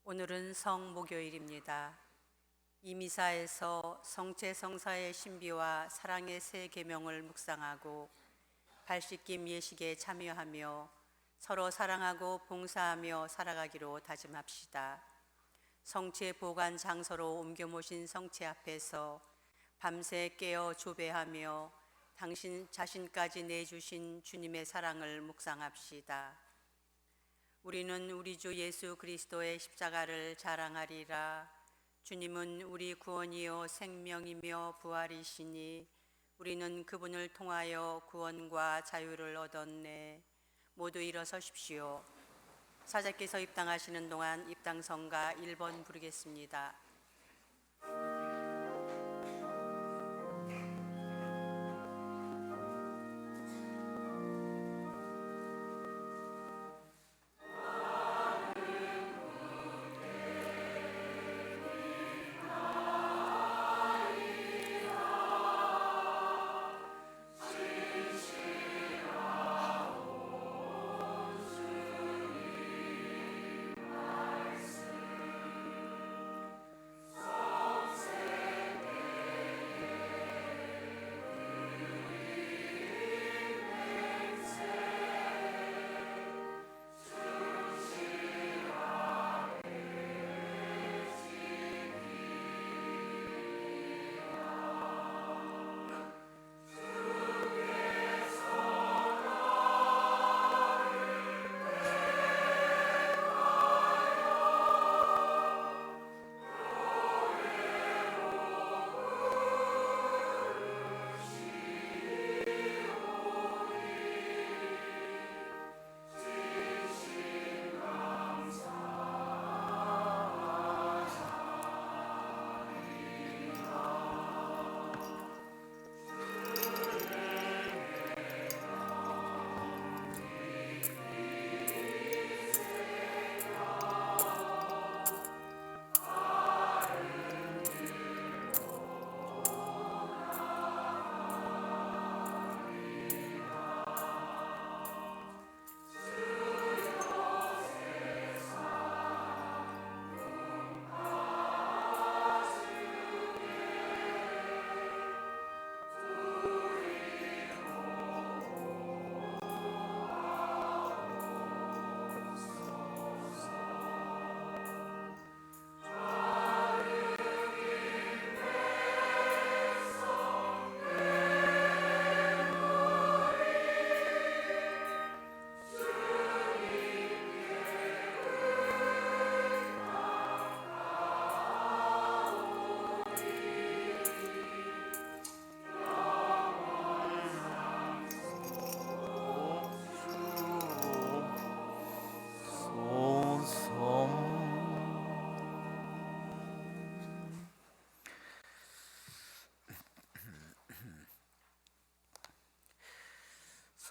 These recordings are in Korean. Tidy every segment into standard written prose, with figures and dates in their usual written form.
오늘은 성목요일입니다. 이 미사에서 성체 성사의 신비와 사랑의 세 계명을 묵상하고 발씻김 예식에 참여하며 서로 사랑하고 봉사하며 살아가기로 다짐합시다. 성체 보관 장소로 옮겨 모신 성체 앞에서 밤새 깨어 조배하며 당신 자신까지 내주신 주님의 사랑을 묵상합시다. 우리는 우리 주 예수 그리스도의 십자가를 자랑하리라. 주님은 우리 구원이요 생명이며 부활이시니 우리는 그분을 통하여 구원과 자유를 얻었네. 모두 일어서십시오. 사자께서 입당하시는 동안 입당성가 1번 부르겠습니다.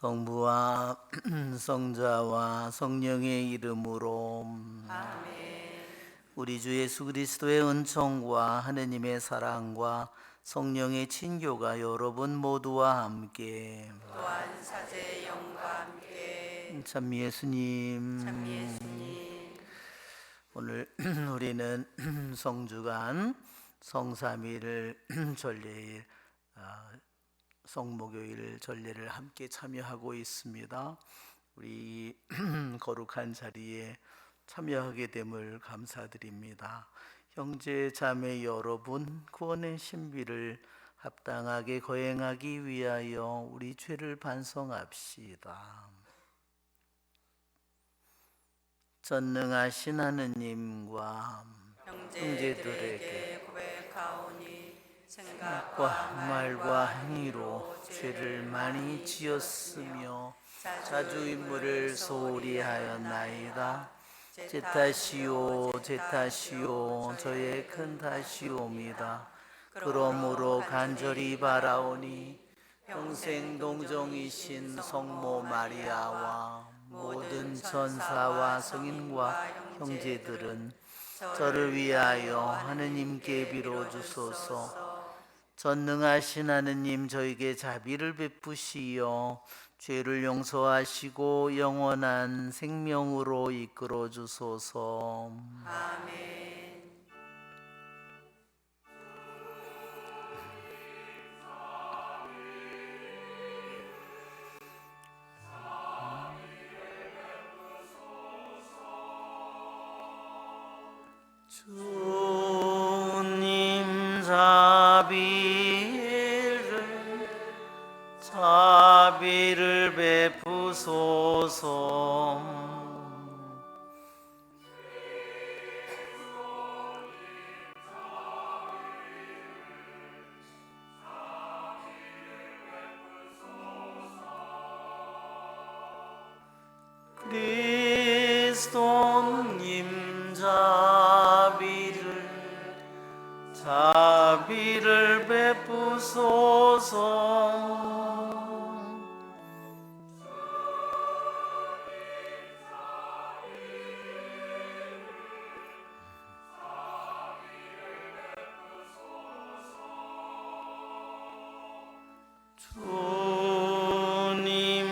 성부와 성자와 성령의 이름으로 아멘. 우리 주 예수 그리스도의 은총과 하느님의 사랑과 성령의 친교가 여러분 모두와 함께 또한 사제의 영과 함께 참 예수님. 참예수님. 오늘 우리는 성주간 성삼일 전례일 성목요일 전례를 함께 참여하고 있습니다. 우리 거룩한 자리에 참여하게 됨을 감사드립니다. 형제 자매 여러분, 구원의 신비를 합당하게 거행하기 위하여 우리 죄를 반성합시다. 전능하신 하느님과 형제들에게 고백하오니 생각과 말과 행위로 죄를 많이 지었으며 자주 인물을 소홀히 하였나이다. 제 탓이요 제 탓이요 저의 큰 탓이옵니다. 그러므로 간절히 바라오니 평생 동정이신 성모 마리아와 모든 천사와 성인과 형제들은 저를 위하여 하느님께 빌어주소서. 전능하신 하느님, 저에게 자비를 베푸시어 죄를 용서하시고 영원한 생명으로 이끌어 주소서. 아멘. 주님, 자비를 베푸소서. 그리스도님, 자비를 베푸소서. 주님,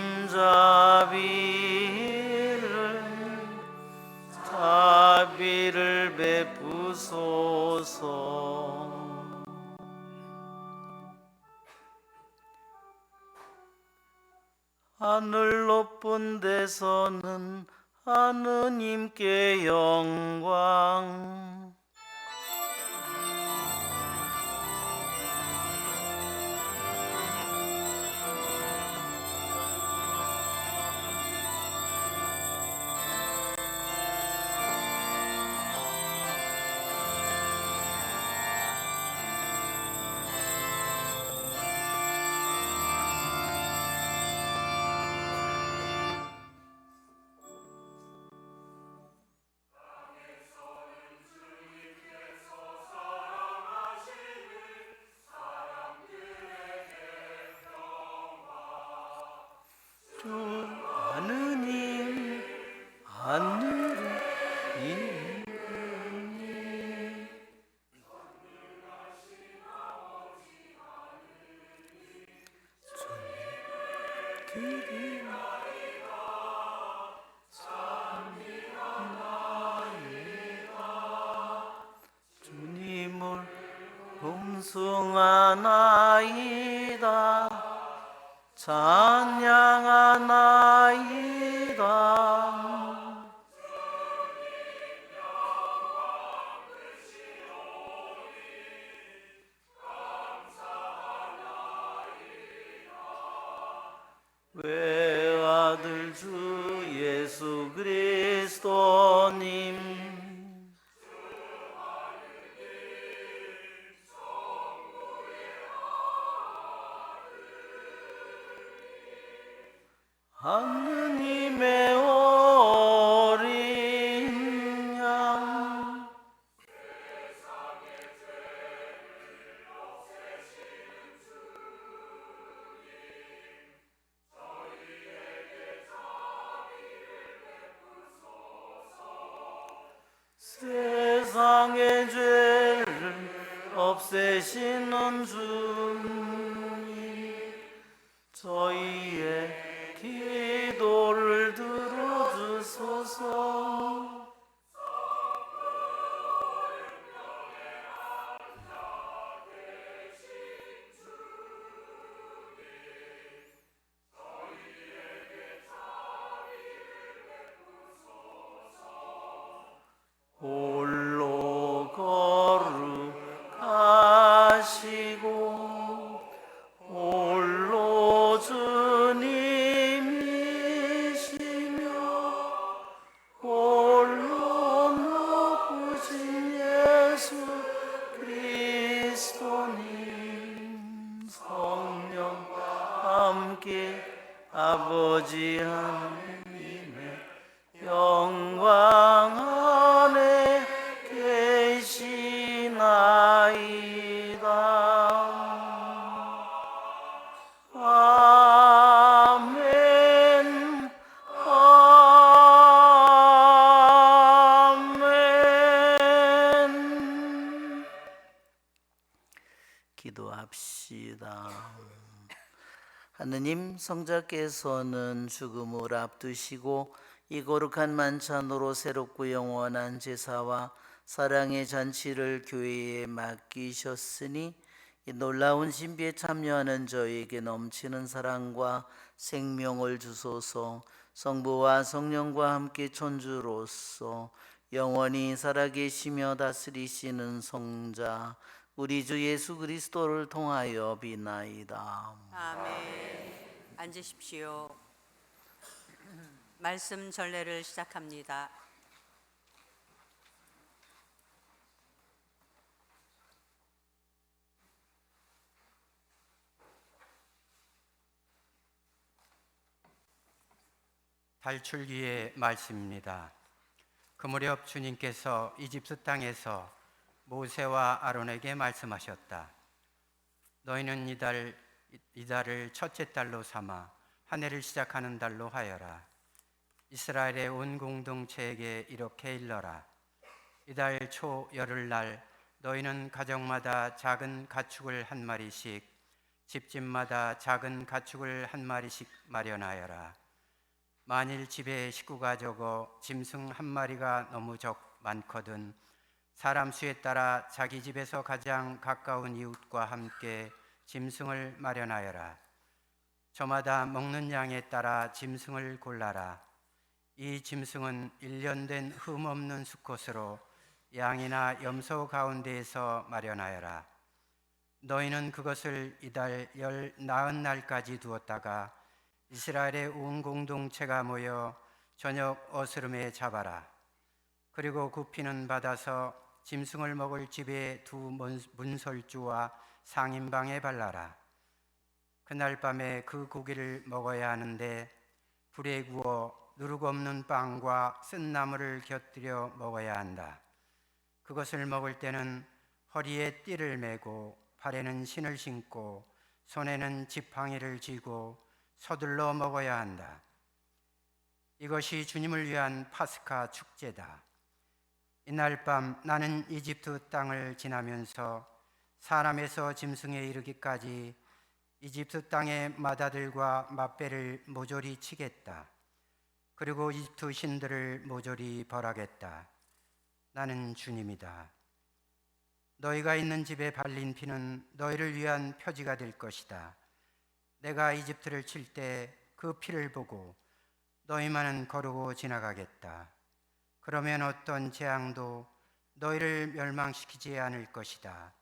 자비를 베푸소서. 하늘 높은 데서는 하느님께 영광, 주 하느님, 하늘에 주님을 봉숭아나이다, 찬양하나이다. 외아들 주 예수 그리스도님, 하느님의 어린 양, 세상의 죄를 없애시는 주님, 저희의 기도를 들어주소서. 홀로 거룩하시고 홀로 주님이시며 홀로 높으신 예수 그리스도님, 성령과 함께 아버지 하나님의 영광 안에 계시나이다. 아멘. 아멘. 기도합시다. 성자께서는 죽음을 앞두시고 이 거룩한 만찬으로 새롭고 영원한 제사와 사랑의 잔치를 교회에 맡기셨으니 이 놀라운 신비에 참여하는 저희에게 넘치는 사랑과 생명을 주소서. 성부와 성령과 함께 천주로서 영원히 살아계시며 다스리시는 성자 우리 주 예수 그리스도를 통하여 비나이다. 아멘. 앉으십시오. 말씀 전례를 시작합니다. 탈출기의 말씀입니다. 그 무렵 주님께서 이집트 땅에서 모세와 아론에게 말씀하셨다. 너희는 이달을 첫째 달로 삼아 한 해를 시작하는 달로 하여라. 이스라엘의 온 공동체에게 이렇게 일러라. 이달 초 열흘날 너희는 가정마다 작은 가축을 한 마리씩, 집집마다 작은 가축을 한 마리씩 마련하여라. 만일 집에 식구가 적어 짐승 한 마리가 너무 많거든 사람 수에 따라 자기 집에서 가장 가까운 이웃과 함께 짐승을 마련하여라. 저마다 먹는 양에 따라 짐승을 골라라. 이 짐승은 1년 된 흠없는 수컷으로 양이나 염소 가운데에서 마련하여라. 너희는 그것을 이달 열 나흔 날까지 두었다가 이스라엘의 온 공동체가 모여 저녁 어스름에 잡아라. 그리고 그 피는 받아서 짐승을 먹을 집의 두 문설주와 상인방에 발라라. 그날 밤에 그 고기를 먹어야 하는데 불에 구워 누룩 없는 빵과 쓴 나물을 곁들여 먹어야 한다. 그것을 먹을 때는 허리에 띠를 메고 발에는 신을 신고 손에는 지팡이를 쥐고 서둘러 먹어야 한다. 이것이 주님을 위한 파스카 축제다. 이날 밤 나는 이집트 땅을 지나면서 사람에서 짐승에 이르기까지 이집트 땅의 마다들과 맛배를 모조리 치겠다. 그리고 이집트 신들을 모조리 벌하겠다. 나는 주님이다. 너희가 있는 집에 발린 피는 너희를 위한 표지가 될 것이다. 내가 이집트를 칠 때 그 피를 보고 너희만은 거르고 지나가겠다. 그러면 어떤 재앙도 너희를 멸망시키지 않을 것이다.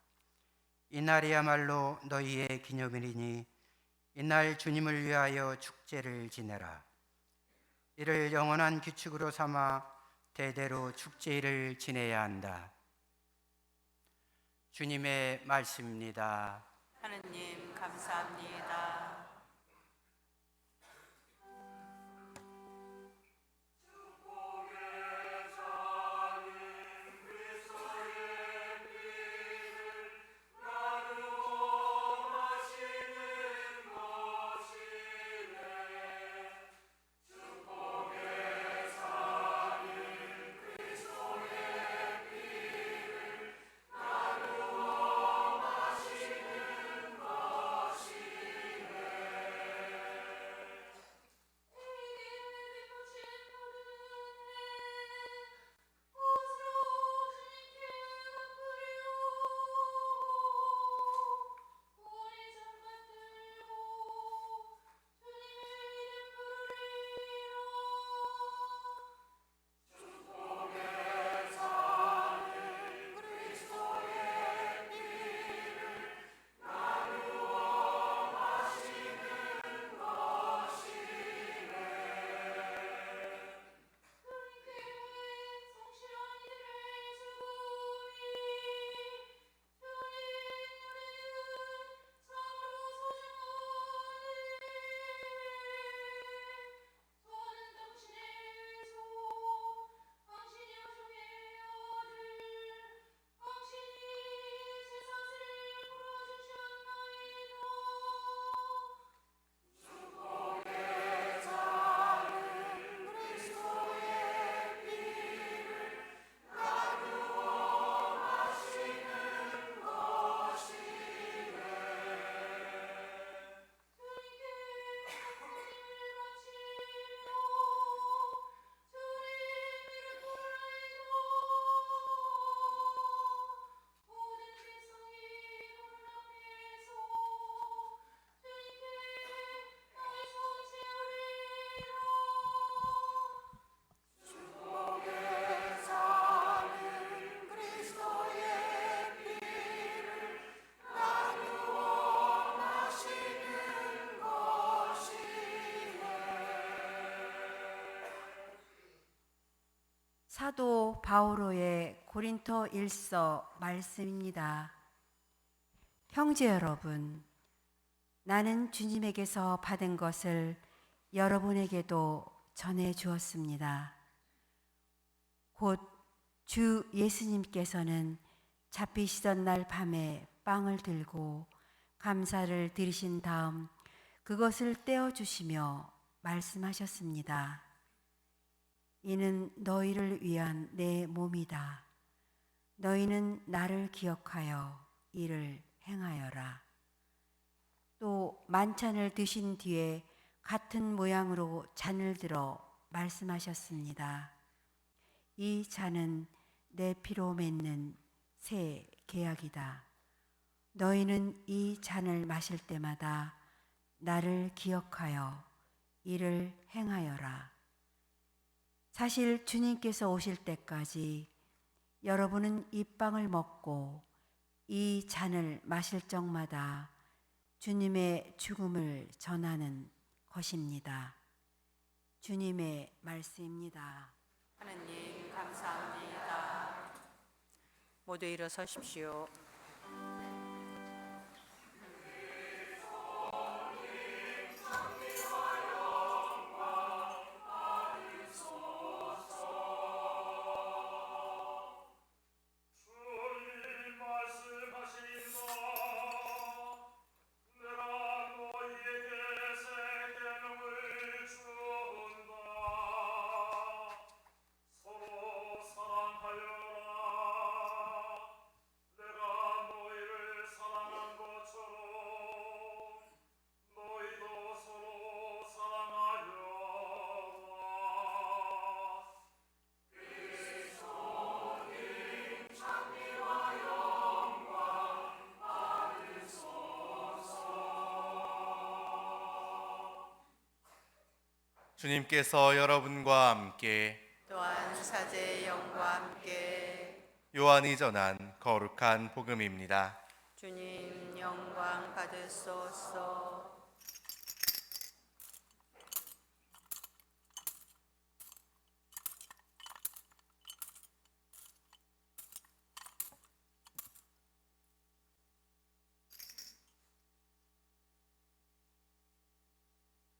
이날이야말로 너희의 기념일이니 이날 주님을 위하여 축제를 지내라. 이를 영원한 규칙으로 삼아 대대로 축제일을 지내야 한다. 주님의 말씀입니다. 하느님 감사합니다. 사도 바오로의 고린토 1서 말씀입니다. 형제 여러분, 나는 주님에게서 받은 것을 여러분에게도 전해 주었습니다. 곧 주 예수님께서는 잡히시던 날 밤에 빵을 들고 감사를 드리신 다음 그것을 떼어주시며 말씀하셨습니다. 이는 너희를 위한 내 몸이다. 너희는 나를 기억하여 이를 행하여라. 또 만찬을 드신 뒤에 같은 모양으로 잔을 들어 말씀하셨습니다. 이 잔은 내 피로 맺는 새 계약이다. 너희는 이 잔을 마실 때마다 나를 기억하여 이를 행하여라. 사실 주님께서 오실 때까지 여러분은 이 빵을 먹고 이 잔을 마실 적마다 주님의 죽음을 전하는 것입니다. 주님의 말씀입니다. 하느님 감사합니다. 모두 일어서십시오. 주님께서 여러분과 함께 또한 사제의 영과 함께 요한이 전한 거룩한 복음입니다. 주님 영광 받으소서.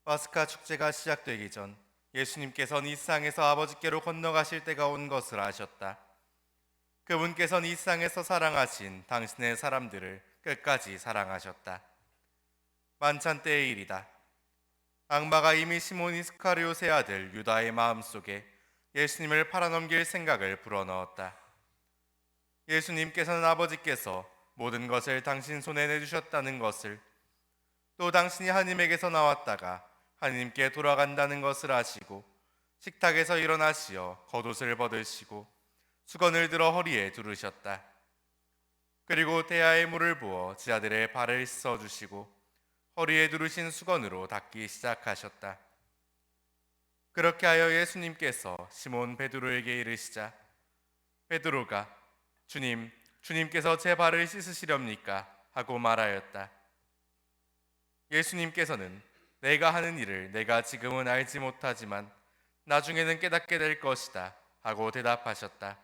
파스카 축제가 시작되기 전 예수님께서는 이 세상에서 아버지께로 건너가실 때가 온 것을 아셨다. 그분께서는 이 세상에서 사랑하신 당신의 사람들을 끝까지 사랑하셨다. 만찬 때의 일이다. 악마가 이미 시몬 이스카리옷의 아들 유다의 마음속에 예수님을 팔아넘길 생각을 불어넣었다. 예수님께서는 아버지께서 모든 것을 당신 손에 내주셨다는 것을, 또 당신이 하나님에게서 나왔다가 하나님께 돌아간다는 것을 아시고 식탁에서 일어나시어 겉옷을 벗으시고 수건을 들어 허리에 두르셨다. 그리고 대야에 물을 부어 제자들의 발을 씻어주시고 허리에 두르신 수건으로 닦기 시작하셨다. 그렇게 하여 예수님께서 시몬 베드로에게 이르시자 베드로가 주님께서 제 발을 씻으시렵니까? 하고 말하였다. 예수님께서는 내가 하는 일을 내가 지금은 알지 못하지만 나중에는 깨닫게 될 것이다 하고 대답하셨다.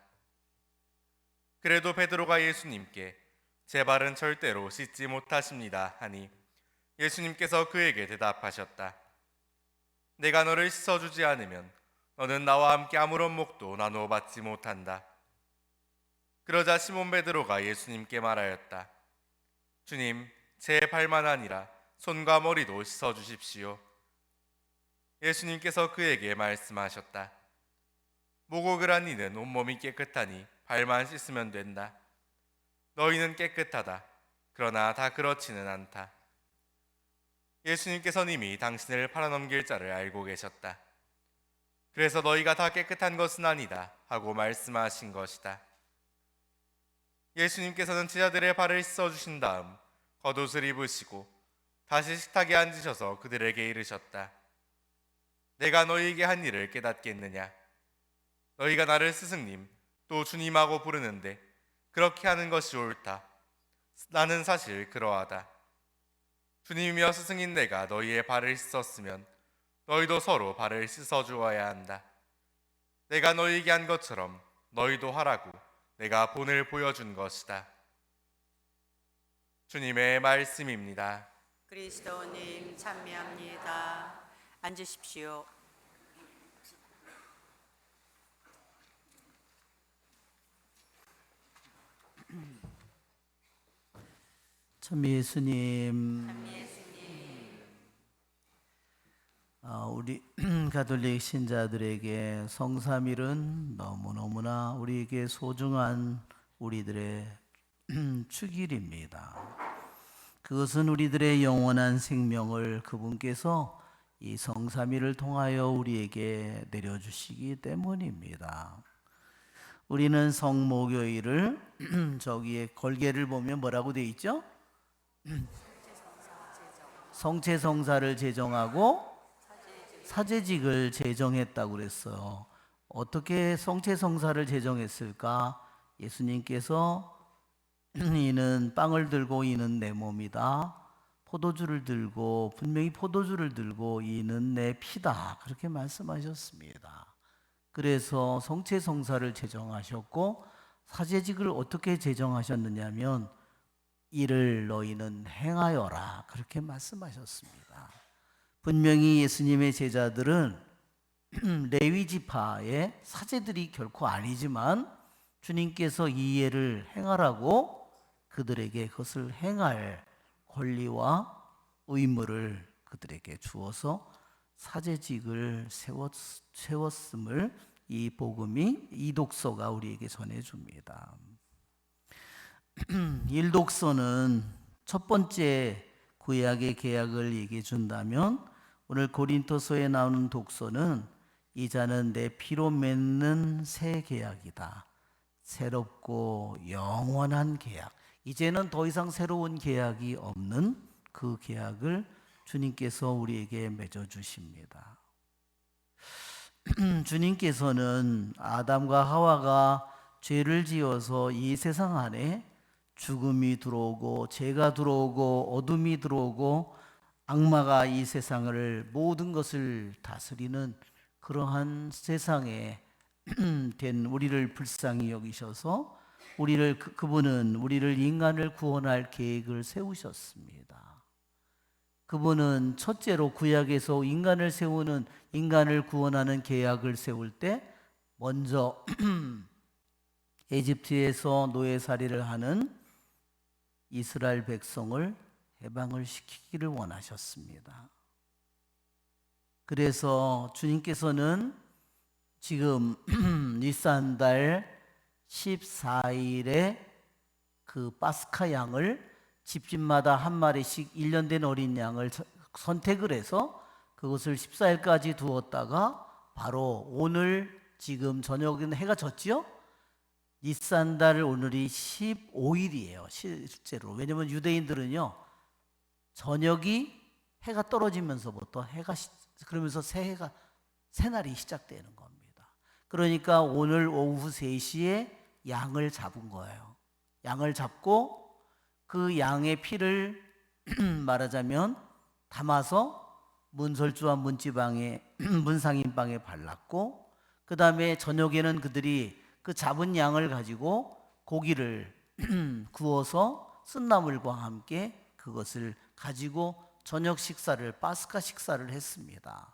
그래도 베드로가 예수님께 제 발은 절대로 씻지 못하십니다 하니 예수님께서 그에게 대답하셨다. 내가 너를 씻어주지 않으면 너는 나와 함께 아무런 몫도 나누어 받지 못한다. 그러자 시몬 베드로가 예수님께 말하였다. 주님, 제 발만 아니라 손과 머리도 씻어주십시오. 예수님께서 그에게 말씀하셨다. 목욕을 한 이는 온몸이 깨끗하니 발만 씻으면 된다. 너희는 깨끗하다. 그러나 다 그렇지는 않다. 예수님께서는 이미 당신을 팔아넘길 자를 알고 계셨다. 그래서 너희가 다 깨끗한 것은 아니다 하고 말씀하신 것이다. 예수님께서는 제자들의 발을 씻어주신 다음 겉옷을 입으시고 다시 식탁에 앉으셔서 그들에게 이르셨다. 내가 너희에게 한 일을 깨닫겠느냐? 너희가 나를 스승님 또 주님하고 부르는데 그렇게 하는 것이 옳다. 나는 사실 그러하다. 주님이며 스승인 내가 너희의 발을 씻었으면 너희도 서로 발을 씻어 주어야 한다. 내가 너희에게 한 것처럼 너희도 하라고 내가 본을 보여준 것이다. 주님의 말씀입니다. 그리스도님 찬미합니다. 앉으십시오. 참 예수님, 우리 가톨릭 신자들에게 성삼일은 너무너무나 우리에게 소중한 우리들의 축일입니다. 그것은 우리들의 영원한 생명을 그분께서 이 성삼일을 통하여 우리에게 내려주시기 때문입니다. 우리는 성목요일을 저기에 걸개를 보면 뭐라고 되어 있죠? 성체성사를 제정하고 사제직을 제정했다고 그랬어요. 어떻게 성체성사를 제정했을까? 예수님께서 이는 빵을 들고 이는 내 몸이다. 포도주를 들고 분명히 포도주를 들고 이는 내 피다. 그렇게 말씀하셨습니다. 그래서 성체성사를 제정하셨고 사제직을 어떻게 제정하셨느냐면 이를 너희는 행하여라. 그렇게 말씀하셨습니다. 분명히 예수님의 제자들은 레위 지파의 사제들이 결코 아니지만 주님께서 이 예를 행하라고 그들에게 그것을 행할 권리와 의무를 그들에게 주어서 사제직을 세웠음을 이 복음이 이 독서가 우리에게 전해줍니다. 일독서는 첫 번째 구약의 계약을 얘기해 준다면 오늘 고린토서에 나오는 독서는 이자는 내 피로 맺는 새 계약이다. 새롭고 영원한 계약. 이제는 더 이상 새로운 계약이 없는 그 계약을 주님께서 우리에게 맺어주십니다. 주님께서는 아담과 하와가 죄를 지어서 이 세상 안에 죽음이 들어오고 죄가 들어오고 어둠이 들어오고 악마가 이 세상을 모든 것을 다스리는 그러한 세상에 된 우리를 불쌍히 여기셔서 그분은 우리를 인간을 구원할 계획을 세우셨습니다. 그분은 첫째로 구약에서 인간을 세우는 인간을 구원하는 계약을 세울 때 먼저 에집트에서 노예살이를 하는 이스라엘 백성을 해방을 시키기를 원하셨습니다. 그래서 주님께서는 지금 니산달 14일에 그 파스카 양을 집집마다 한 마리씩 1년 된 어린 양을 선택을 해서 그것을 14일까지 두었다가 바로 오늘 지금 저녁은 해가 졌지요? 니산달 오늘이 15일이에요. 실제로. 왜냐하면 유대인들은요. 저녁이 해가 떨어지면서부터 그러면서 새날이 시작되는 겁니다. 그러니까 오늘 오후 3시에 양을 잡은 거예요. 양을 잡고 그 양의 피를 말하자면 담아서 문설주와 문상인방에 발랐고 그 다음에 저녁에는 그들이 그 잡은 양을 가지고 고기를 구워서 쓴나물과 함께 그것을 가지고 저녁 식사를 파스카 식사를 했습니다.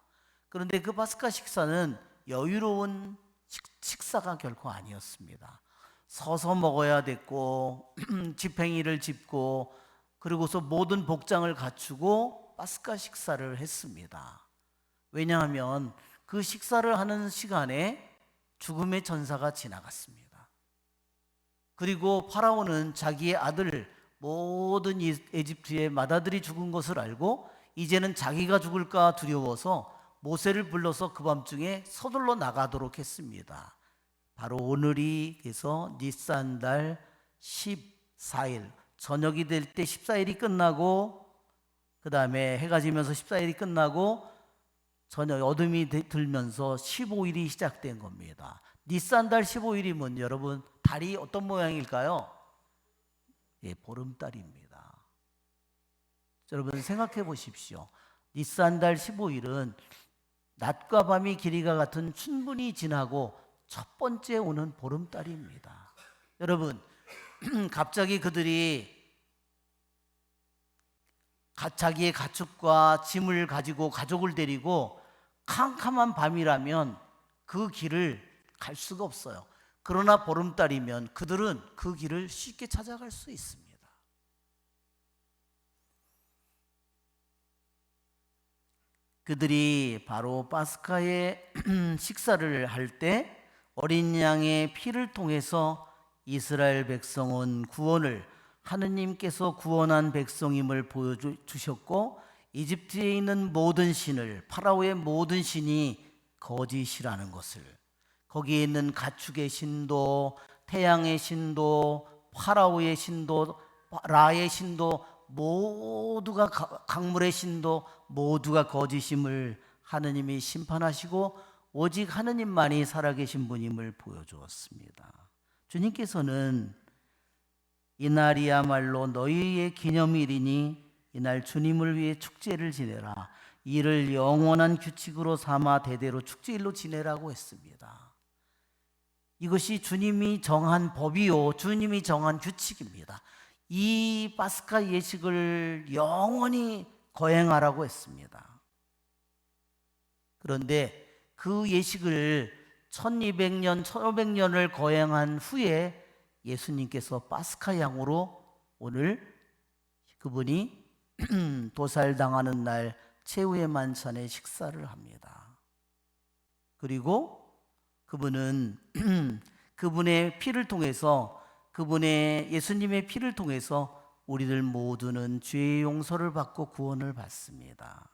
그런데 그 파스카 식사는 여유로운 식사가 결코 아니었습니다. 서서 먹어야 됐고 지팽이를 짚고 그리고서 모든 복장을 갖추고 파스카 식사를 했습니다. 왜냐하면 그 식사를 하는 시간에 죽음의 전사가 지나갔습니다. 그리고 파라오는 자기의 아들 모든 에집트의 맏아들이 죽은 것을 알고 이제는 자기가 죽을까 두려워서 모세를 불러서 그 밤중에 서둘러 나가도록 했습니다. 바로 오늘이 그래서 니산달 14일 저녁이 될 때 14일이 끝나고 그 다음에 해가 지면서 14일이 끝나고 저녁 어둠이 들면서 15일이 시작된 겁니다. 니산달 15일이면 여러분 달이 어떤 모양일까요? 예, 보름달입니다. 여러분 생각해 보십시오. 니산달 15일은 낮과 밤이 길이가 같은 춘분이 지나고 첫 번째 오는 보름달입니다. 여러분, 갑자기 그들이 자기의 가축과 짐을 가지고 가족을 데리고 캄캄한 밤이라면 그 길을 갈 수가 없어요. 그러나 보름달이면 그들은 그 길을 쉽게 찾아갈 수 있습니다. 그들이 바로 파스카의 식사를 할 때 어린 양의 피를 통해서 이스라엘 백성은 구원을, 하느님께서 구원한 백성임을 보여주셨고, 이집트에 있는 모든 신을, 파라오의 모든 신이 거짓이라는 것을, 거기에 있는 가축의 신도, 태양의 신도, 파라오의 신도, 라의 신도, 모두가, 강물의 신도 모두가 거짓임을 하느님이 심판하시고 오직 하느님만이 살아계신 분임을 보여주었습니다. 주님께서는 이날이야말로 너희의 기념일이니 이날 주님을 위해 축제를 지내라. 이를 영원한 규칙으로 삼아 대대로 축제일로 지내라고 했습니다. 이것이 주님이 정한 법이요, 주님이 정한 규칙입니다. 이 파스카 예식을 영원히 거행하라고 했습니다. 그런데 그 예식을 1200년, 1500년을 거행한 후에 예수님께서 파스카 양으로 오늘 그분이 도살당하는 날 최후의 만찬에 식사를 합니다. 그리고 그분은 그분의 피를 통해서, 그분의 예수님의 피를 통해서 우리들 모두는 죄의 용서를 받고 구원을 받습니다.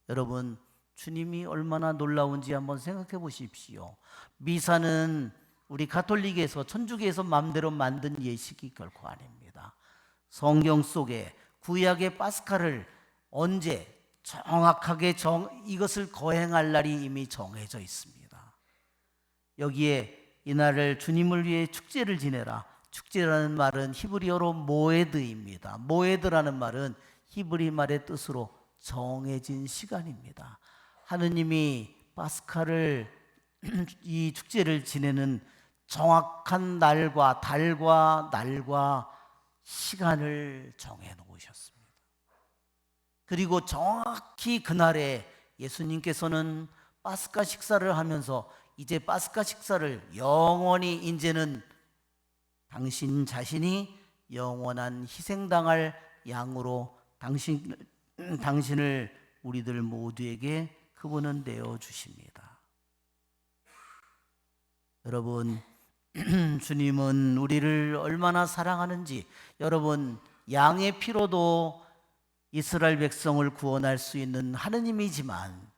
여러분, 주님이 얼마나 놀라운지 한번 생각해 보십시오. 미사는 우리 가톨릭에서, 천주교에서 마음대로 만든 예식이 결코 아닙니다. 성경 속에 구약의 파스카를 언제 정확하게 이것을 거행할 날이 이미 정해져 있습니다. 여기에 이날을 주님을 위해 축제를 지내라. 축제라는 말은 히브리어로 모에드입니다. 모에드라는 말은 히브리 말의 뜻으로 정해진 시간입니다. 하느님이 파스카를, 이 축제를 지내는 정확한 날과 달과 날과 시간을 정해 놓으셨습니다. 그리고 정확히 그날에 예수님께서는 파스카 식사를 하면서 이제 파스카 식사를 영원히, 이제는 당신 자신이 영원한 희생당할 양으로 당신을 우리들 모두에게 그분은 내어주십니다. 여러분, 주님은 우리를 얼마나 사랑하는지, 여러분, 양의 피로도 이스라엘 백성을 구원할 수 있는 하느님이지만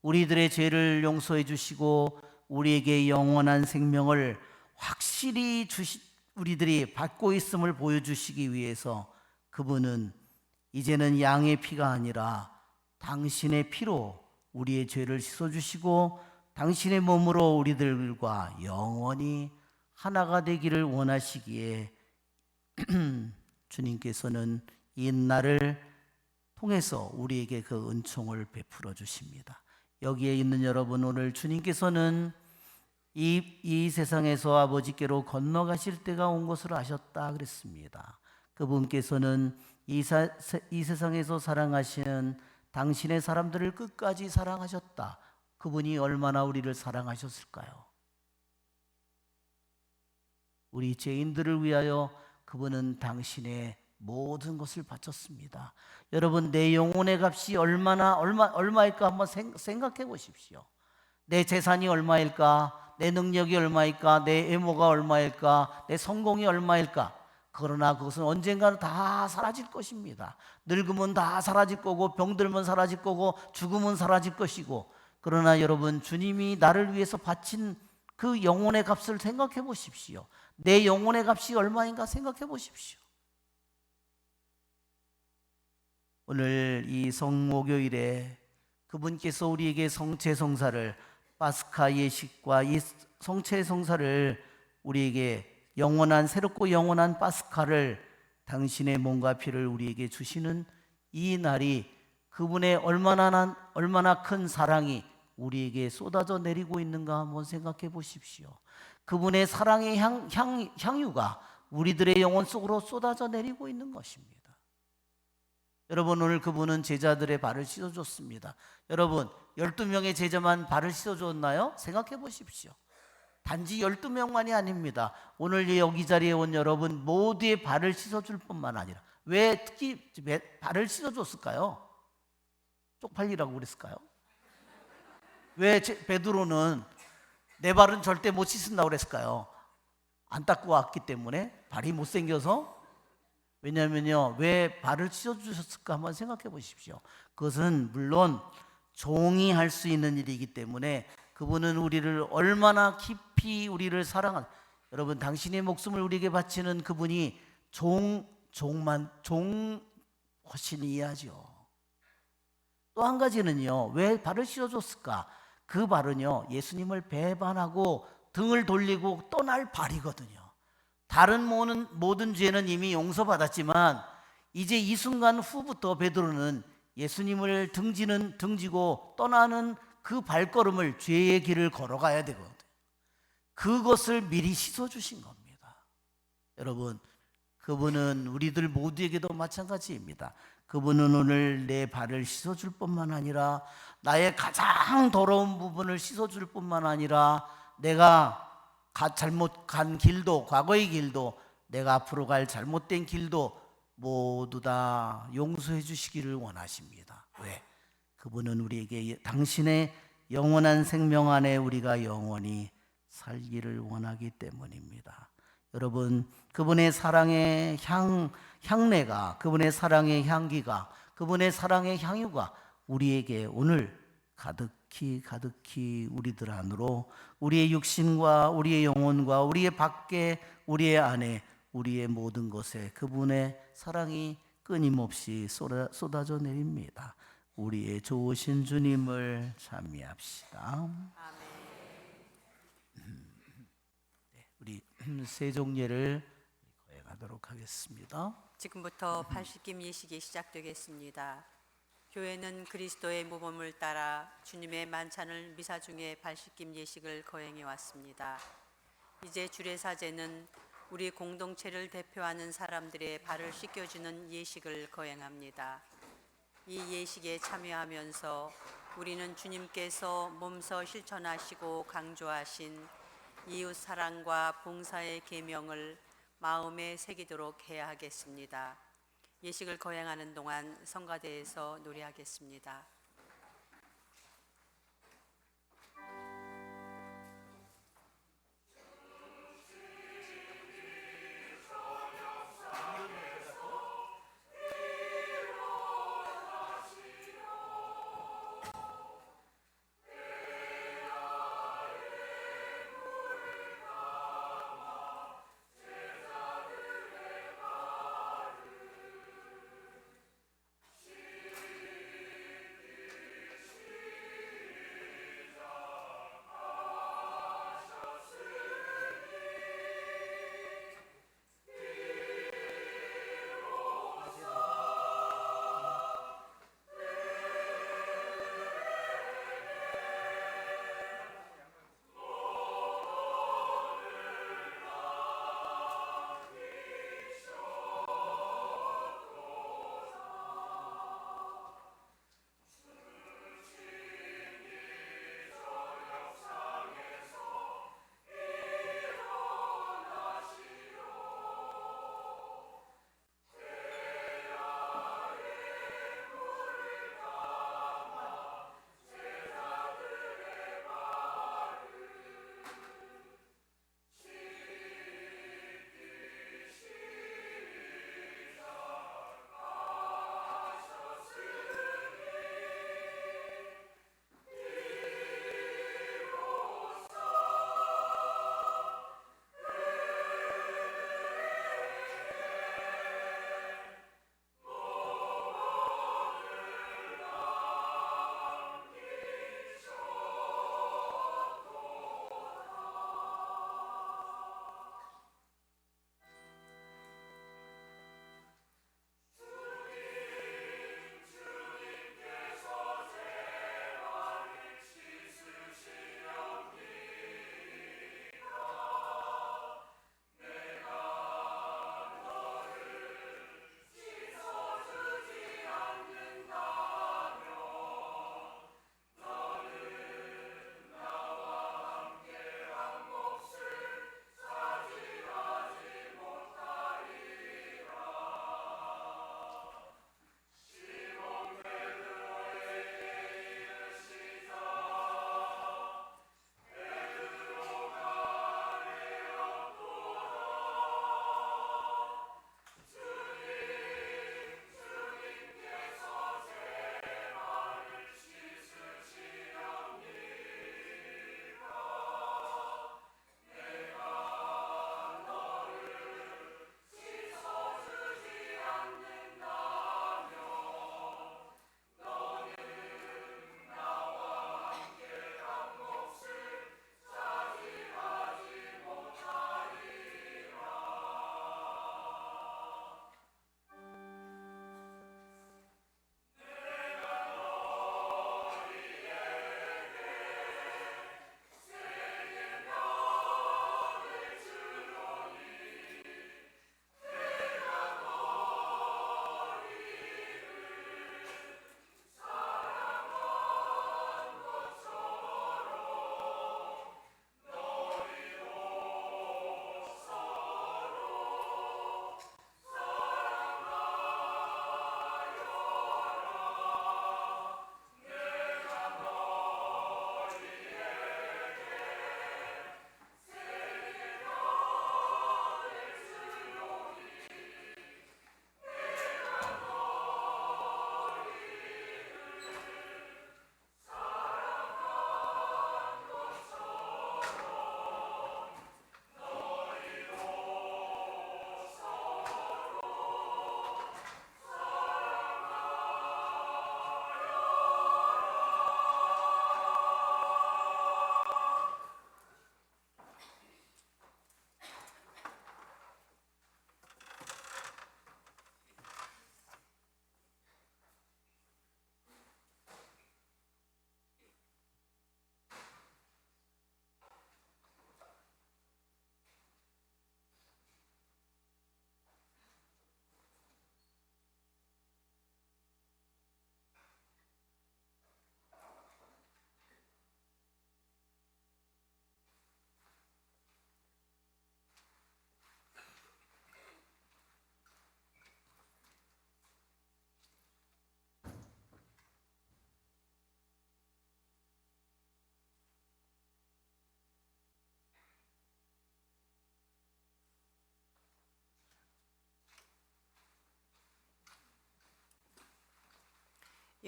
우리들의 죄를 용서해 주시고 우리에게 영원한 생명을 확실히 우리들이 받고 있음을 보여주시기 위해서 그분은 이제는 양의 피가 아니라 당신의 피로 우리의 죄를 씻어주시고 당신의 몸으로 우리들과 영원히 하나가 되기를 원하시기에 주님께서는 이 날을 통해서 우리에게 그 은총을 베풀어 주십니다. 여기에 있는 여러분, 오늘 주님께서는 이 세상에서 아버지께로 건너가실 때가 온 것을 아셨다 그랬습니다. 그분께서는 이 세상에서 사랑하시는 당신의 사람들을 끝까지 사랑하셨다. 그분이 얼마나 우리를 사랑하셨을까요? 우리 죄인들을 위하여 그분은 당신의 모든 것을 바쳤습니다. 여러분, 내 영혼의 값이 얼마일까 한번 생각해 보십시오. 내 재산이 얼마일까? 내 능력이 얼마일까? 내 외모가 얼마일까? 내 성공이 얼마일까? 그러나 그것은 언젠가는 다 사라질 것입니다. 늙으면 다 사라질 거고, 병들면 사라질 거고, 죽으면 사라질 것이고, 그러나 여러분, 주님이 나를 위해서 바친 그 영혼의 값을 생각해 보십시오. 내 영혼의 값이 얼마인가 생각해 보십시오. 오늘 이 성목요일에 그분께서 우리에게 성체성사를, 파스카 예식과 이 성체성사를 우리에게 영원한, 새롭고 영원한 파스카를, 당신의 몸과 피를 우리에게 주시는 이 날이 그분의 얼마나 큰 사랑이 우리에게 쏟아져 내리고 있는가 한번 생각해 보십시오. 그분의 사랑의 향유가 우리들의 영혼 속으로 쏟아져 내리고 있는 것입니다. 여러분, 오늘 그분은 제자들의 발을 씻어줬습니다. 여러분, 12명의 제자만 발을 씻어줬나요? 생각해 보십시오. 단지 12명만이 아닙니다. 오늘 여기 자리에 온 여러분 모두의 발을 씻어줄 뿐만 아니라, 왜 특히 발을 씻어줬을까요? 쪽팔리라고 그랬을까요? 왜 베드로는 내 발은 절대 못 씻는다고 그랬을까요? 안 닦고 왔기 때문에? 발이 못생겨서? 왜냐면요, 왜 발을 씻어주셨을까 한번 생각해 보십시오. 그것은 물론 종이 할 수 있는 일이기 때문에 그분은 우리를 얼마나 깊이 우리를 사랑한, 여러분, 당신의 목숨을 우리에게 바치는 그분이 종 훨씬 이해하죠. 또 한 가지는요, 왜 발을 씻어줬을까? 그 발은요, 예수님을 배반하고 등을 돌리고 떠날 발이거든요. 다른 모든 죄는 이미 용서받았지만 이제 이 순간 후부터 베드로는 예수님을 등지고 떠나는 그 발걸음을, 죄의 길을 걸어가야 되거든요. 그것을 미리 씻어주신 겁니다. 여러분, 그분은 우리들 모두에게도 마찬가지입니다. 그분은 오늘 내 발을 씻어줄 뿐만 아니라 나의 가장 더러운 부분을 씻어줄 뿐만 아니라 내가 잘못 간 길도, 과거의 길도, 내가 앞으로 갈 잘못된 길도 모두 다 용서해 주시기를 원하십니다. 왜? 그분은 우리에게 당신의 영원한 생명 안에 우리가 영원히 살기를 원하기 때문입니다. 여러분, 그분의 사랑의 향내가, 그분의 사랑의 향기가, 그분의 사랑의 향유가 우리에게 오늘 가득히 우리들 안으로, 우리의 육신과 우리의 영혼과 우리의 밖에, 우리의 안에, 우리의 모든 것에 그분의 사랑이 끊임없이 쏟아져 내립니다. 우리의 좋으신 주님을 찬미합시다. 우리 세종예를 거행하도록 하겠습니다. 지금부터 80김 예식이 시작되겠습니다. 교회는 그리스도의 모범을 따라 주님의 만찬을 미사 중에 80김 예식을 거행해 왔습니다. 이제 주례사제는 우리 공동체를 대표하는 사람들의 발을 씻겨주는 예식을 거행합니다. 이 예식에 참여하면서 우리는 주님께서 몸소 실천하시고 강조하신 이웃 사랑과 봉사의 계명을 마음에 새기도록 해야 하겠습니다. 예식을 거행하는 동안 성가대에서 노래하겠습니다.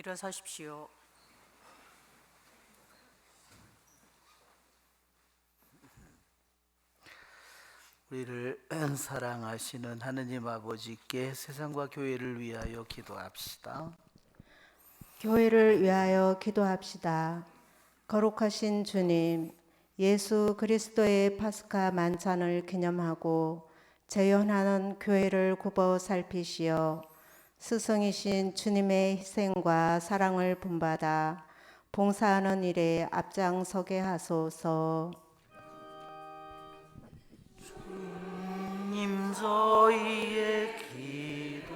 일어서십시오. 우리를 사랑하시는 하느님 아버지께 세상과 교회를 위하여 기도합시다. 교회를 위하여 기도합시다. 거룩하신 주님, 예수 그리스도의 파스카 만찬을 기념하고 재현하는 교회를 굽어 살피시어 스승이신 주님의 희생과 사랑을 본받아 봉사하는 일에 앞장서게 하소서. 주님 저희의 기도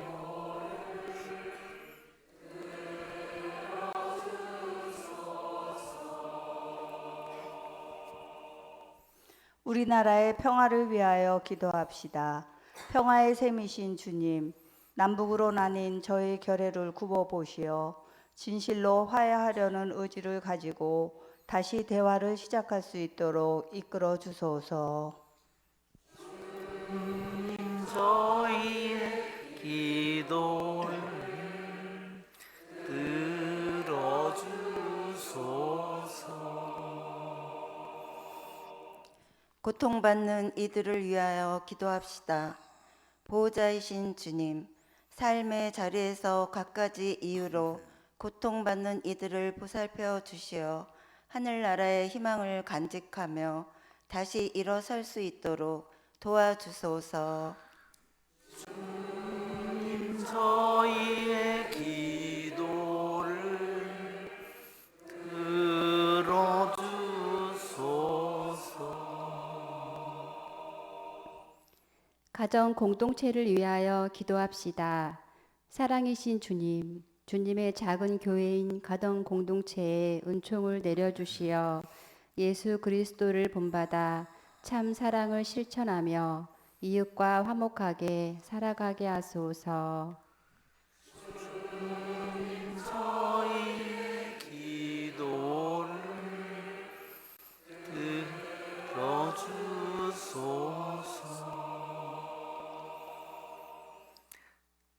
우리나라의 평화를 위하여 기도합시다. 평화의 셈이신 주님, 남북으로 나뉜 저희 결의를 굽어 보시어 진실로 화해하려는 의지를 가지고 다시 대화를 시작할 수 있도록 이끌어 주소서. 주님 저희의 기도를 들어주소서. 고통받는 이들을 위하여 기도합시다. 보호자이신 주님, 삶의 자리에서 갖가지 이유로 고통받는 이들을 보살펴 주시어 하늘나라의 희망을 간직하며 다시 일어설 수 있도록 도와주소서. 주님 저희의 기도를 들어주소서. 가정 공동체를 위하여 기도합시다. 사랑이신 주님, 주님의 작은 교회인 가정 공동체에 은총을 내려주시어 예수 그리스도를 본받아 참 사랑을 실천하며 이웃과 화목하게 살아가게 하소서. 저희의 기도를 들어주소서.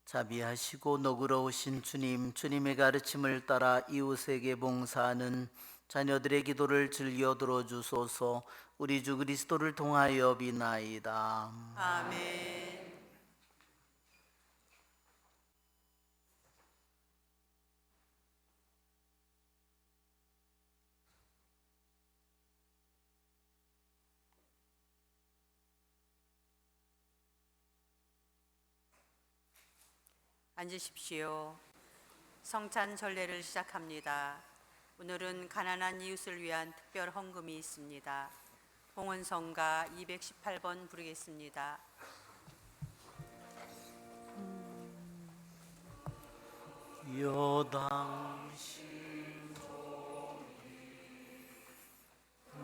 자비하시고 너그러우신 주님, 주님의 가르침을 따라 이웃에게 봉사하는 자녀들의 기도를 즐겨 들어주소서. 우리 주 그리스도를 통하여 비나이다. 아멘. 앉으십시오. 성찬 전례를 시작합니다. 오늘은 가난한 이웃을 위한 특별 헌금이 있습니다. 봉헌성가 218번 부르겠습니다. 여당신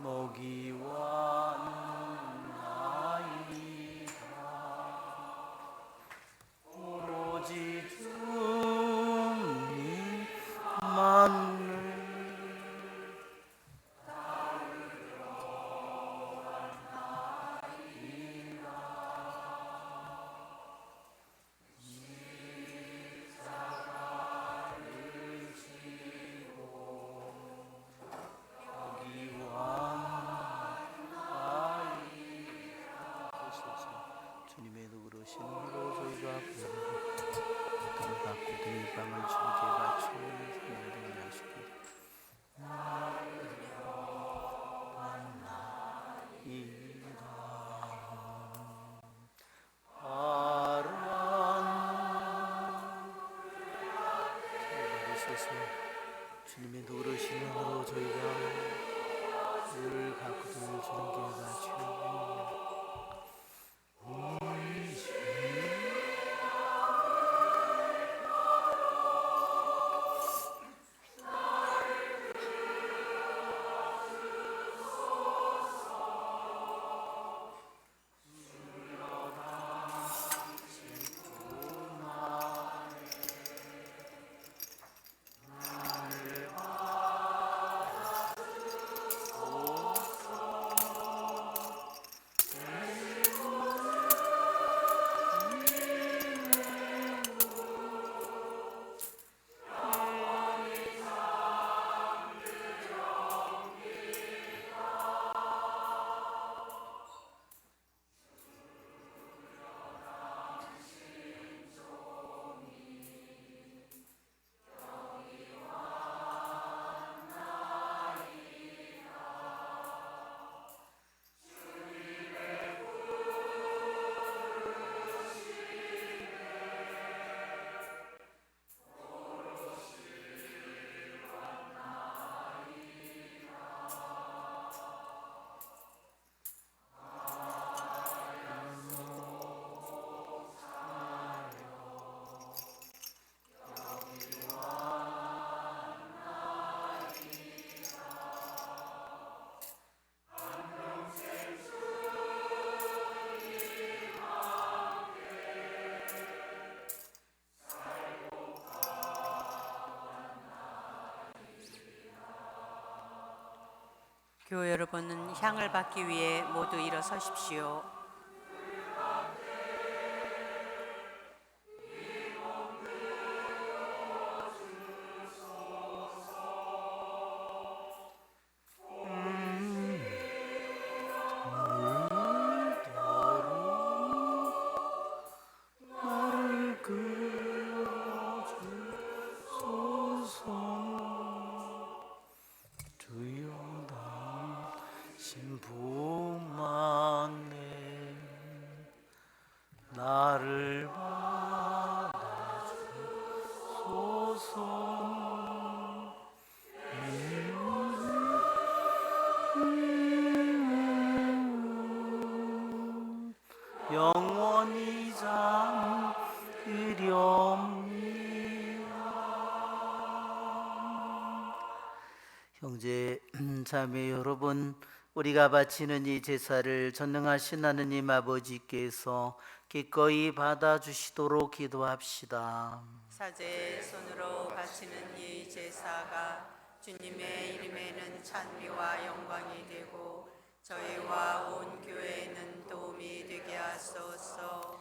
먹이와 나이다. 오로지 주님만을 주님의 누그러신 힘으로 저희가 부름을 받고 그 빵을 주님께 바치는 생명을 하시고 주님의 누그러신 힘으로 저희가 늘 갖고 들 주님께 바치고 교회 여러분은 향을 받기 위해 모두 일어서십시오. 주여 당신 품안에 나를 받아주소서. 영원히 잠기렵니다. 형제 자매 여러분, 우리가 바치는 이 제사를 전능하신 하느님 아버지께서 기꺼이 받아주시도록 기도합시다. 사제의 손으로 바치는 이 제사가 주님의 이름에는 찬미와 영광이 되고 저희와 온 교회에는 도움이 되게 하소서.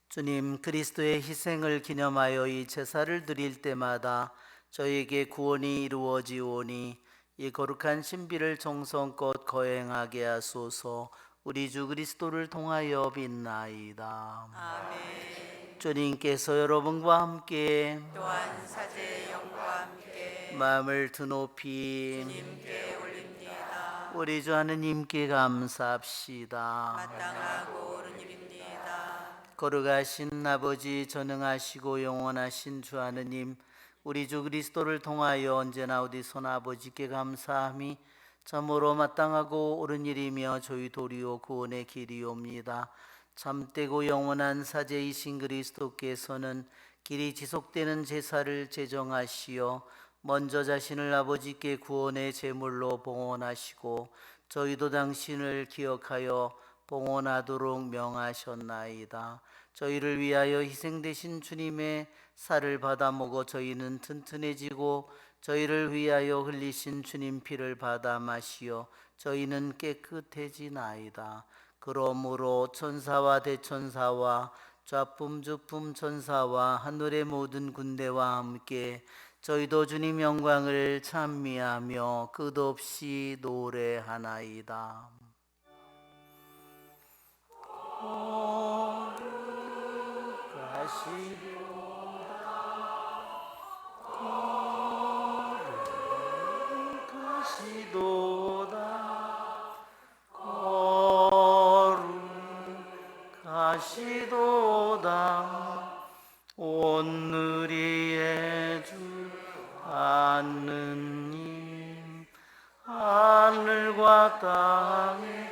주님, 그리스도의 희생을 기념하여 이 제사를 드릴 때마다 저에게 구원이 이루어지오니 이 거룩한 신비를 정성껏 거행하게 하소서. 우리 주 그리스도를 통하여 빛나이다. 아멘. 주님께서 여러분과 함께 또한 사제의 영과 함께 마음을 드높이 주님께 올립니다. 우리 주 하느님께 감사합시다. 마땅하고 옳은 일입니다. 거룩하신 아버지, 전능하시고 영원하신 주 하느님, 우리 주 그리스도를 통하여 언제나 어디서나 아버지께 감사함이 참으로 마땅하고 옳은 일이며 저희 도리오 구원의 길이옵니다. 참되고 영원한 사제이신 그리스도께서는 길이 지속되는 제사를 제정하시어 먼저 자신을 아버지께 구원의 제물로 봉헌하시고 저희도 당신을 기억하여 봉헌하도록 명하셨나이다. 저희를 위하여 희생되신 주님의 살을 받아 먹어 저희는 튼튼해지고 저희를 위하여 흘리신 주님 피를 받아 마시어 저희는 깨끗해지나이다. 그러므로 천사와 대천사와 좌품주품 천사와 하늘의 모든 군대와 함께 저희도 주님 영광을 찬미하며 끝없이 노래하나이다. 거룩하시도다. 오늘의 주 하느님, 하늘과 땅에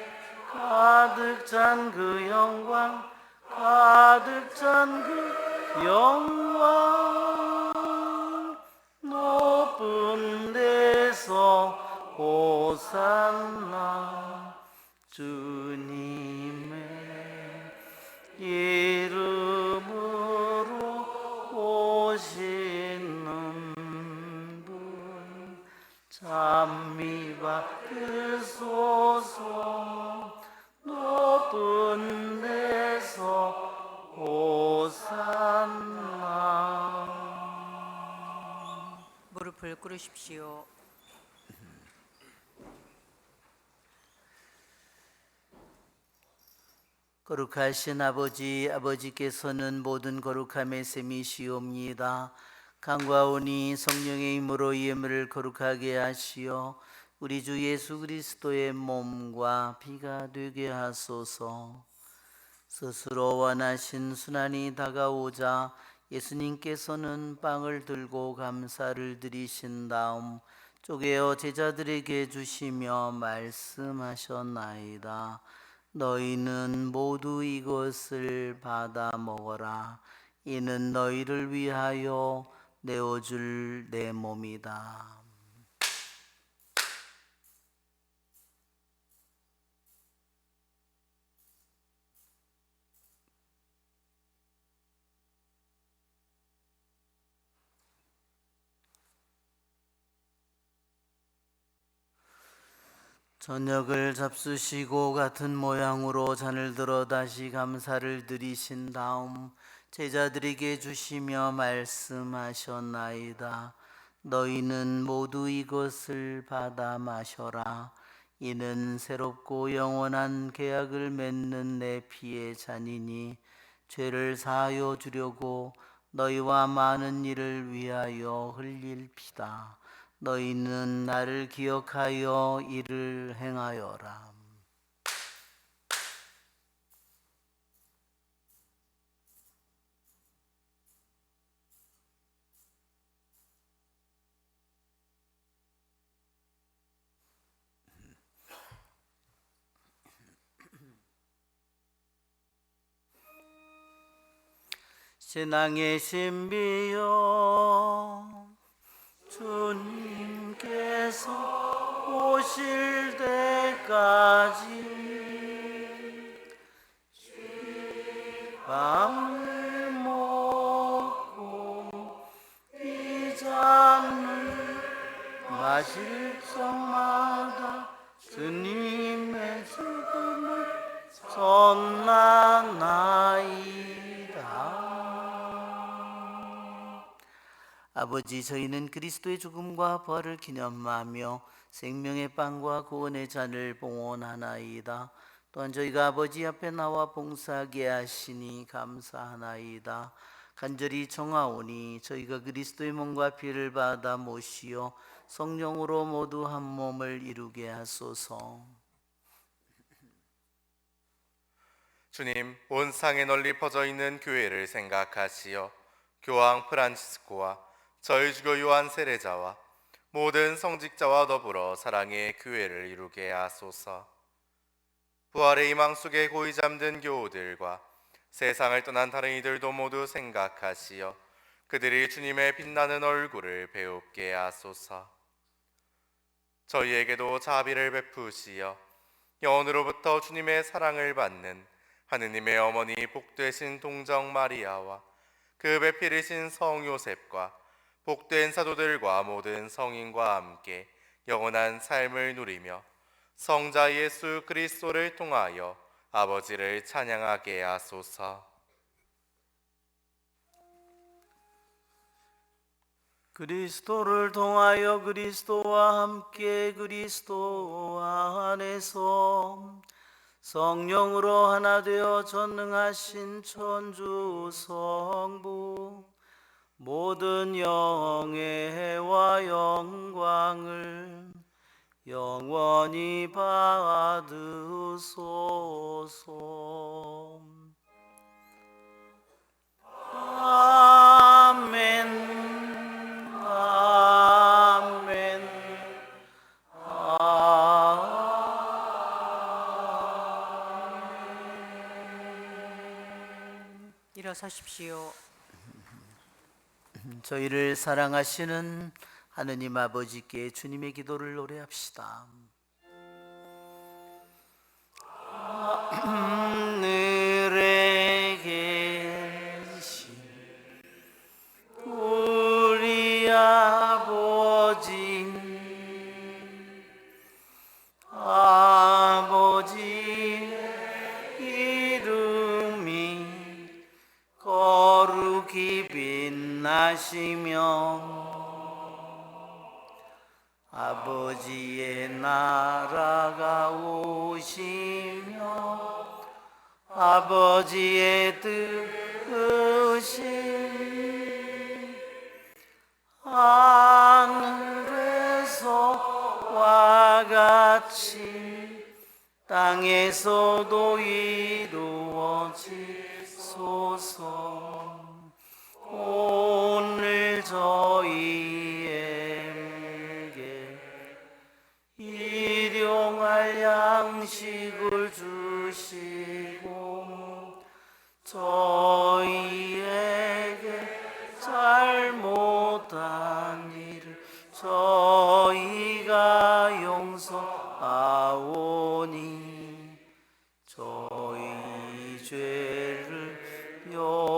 가득 찬 그 영광, 가득 찬 그 영광, 높은 데서 호산나. 주님의 이름으로 오시는 분 찬미 받으소서. 높은 데서 호산나. 무릎을 꿇으십시오. 거룩하신 아버지, 아버지께서는 모든 거룩함의 셈이시옵니다. 강과오니 성령의 힘으로 이 예물을 거룩하게 하시어 우리 주 예수 그리스도의 몸과 피가 되게 하소서. 스스로 원하신 순환이 다가오자 예수님께서는 빵을 들고 감사를 드리신 다음 쪼개어 제자들에게 주시며 말씀하셨나이다. 너희는 모두 이것을 받아 먹어라. 이는 너희를 위하여 내어줄 내 몸이다. 저녁을 잡수시고 같은 모양으로 잔을 들어 다시 감사를 드리신 다음 제자들에게 주시며 말씀하셨나이다. 너희는 모두 이것을 받아 마셔라. 이는 새롭고 영원한 계약을 맺는 내 피의 잔이니 죄를 사하여 주려고 너희와 많은 이를 위하여 흘릴 피다. 너희는 나를 기억하여 이를 행하여라. 신앙의 신비여, 주님께서 오실 때까지 빵을 먹고 이 잔을 마실 적마다 주님의 죽음을 전하나이다. 아버지, 저희는 그리스도의 죽음과 부활을 기념하며 생명의 빵과 구원의 잔을 봉헌하나이다. 또한 저희가 아버지 앞에 나와 봉사하게 하시니 감사하나이다. 간절히 청하오니 저희가 그리스도의 몸과 피를 받아 모시어 성령으로 모두 한 몸을 이루게 하소서. 주님, 온 상에 널리 퍼져 있는 교회를 생각하시어 교황 프란치스코와 저희 주교 요한 세례자와 모든 성직자와 더불어 사랑의 교회를 이루게 하소서. 부활의 희망 속에 고이 잠든 교우들과 세상을 떠난 다른 이들도 모두 생각하시어 그들이 주님의 빛나는 얼굴을 배웁게 하소서. 저희에게도 자비를 베푸시어 영원으로부터 주님의 사랑을 받는 하느님의 어머니 복되신 동정 마리아와 그 배필이신 성 요셉과 복된 사도들과 모든 성인과 함께 영원한 삶을 누리며 성자 예수 그리스도를 통하여 아버지를 찬양하게 하소서. 그리스도를 통하여 그리스도와 함께 그리스도 안에서 성령으로 하나 되어 전능하신 천주 성부 모든 영예와 영광을 영원히 받으소서. 아멘. 아멘. 일어서십시오. 저희를 사랑하시는 하느님 아버지께 주님의 기도를 노래합시다. 하늘에 계신 우리 아버지, 아버지의 이름이 거룩히 빛나시며 아버지의 나라가 오시며 아버지의 뜻이 하늘에서와 같이 땅에서도 이루어지소서. 오늘 저희에게 일용할 양식을 주시고 저희에게 잘못한 일을 저희가 용서하오니 저희 죄를 용서하시고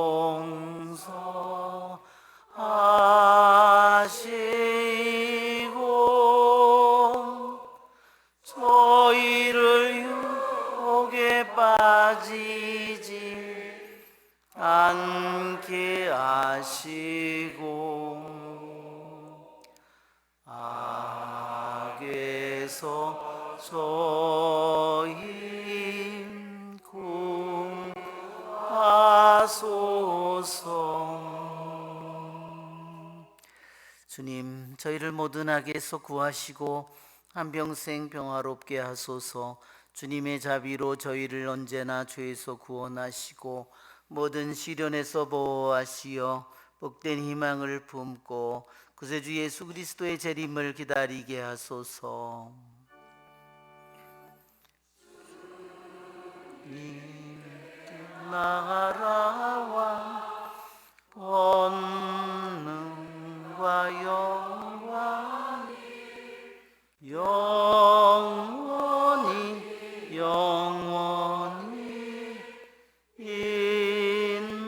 악에서 저희 구하소서. 주님, 저희를 모든 악에서 구하시고 한평생 평화롭게 하소서. 주님의 자비로 저희를 언제나 죄에서 구원하시고 모든 시련에서 보호하시어 복된 희망을 품고 구세주 예수 그리스도의 재림을 기다리게 하소서. 나라와 권능과 영광이 영원히 있나이다.